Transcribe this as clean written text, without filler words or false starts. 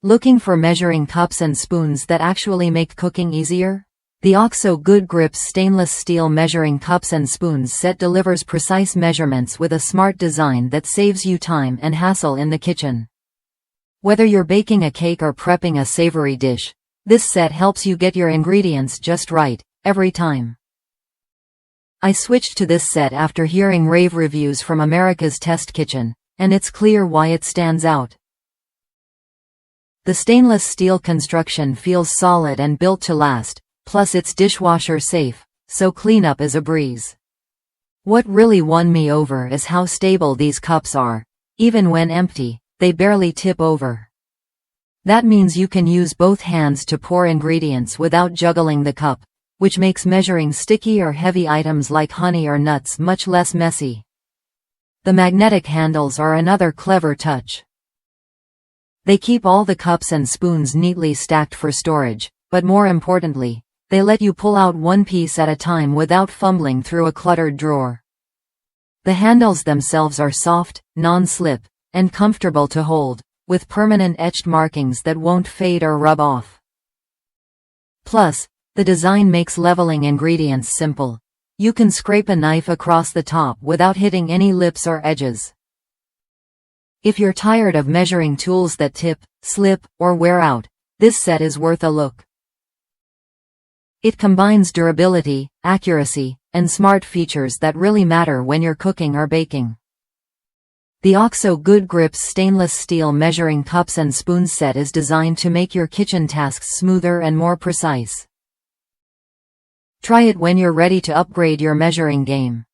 Looking for measuring cups and spoons that actually make cooking easier? The OXO Good Grips stainless steel measuring cups and spoons set delivers precise measurements with a smart design that saves you time and hassle in the kitchen. Whether you're baking a cake or prepping a savory dish, this set helps you get your ingredients just right, every time. I switched to this set after hearing rave reviews from America's Test Kitchen, and it's clear why it stands out. The stainless steel construction feels solid and built to last, plus it's dishwasher safe, so cleanup is a breeze. What really won me over is how stable these cups are. Even when empty, they barely tip over. That means you can use both hands to pour ingredients without juggling the cup, which makes measuring sticky or heavy items like honey or nuts much less messy. The magnetic handles are another clever touch. They keep all the cups and spoons neatly stacked for storage, but more importantly, they let you pull out one piece at a time without fumbling through a cluttered drawer. The handles themselves are soft, non-slip, and comfortable to hold, with permanent etched markings that won't fade or rub off. Plus, the design makes leveling ingredients simple. You can scrape a knife across the top without hitting any lips or edges. If you're tired of measuring tools that tip, slip, or wear out, this set is worth a look. It combines durability, accuracy, and smart features that really matter when you're cooking or baking. The OXO Good Grips stainless steel measuring cups and spoons set is designed to make your kitchen tasks smoother and more precise. Try it when you're ready to upgrade your measuring game.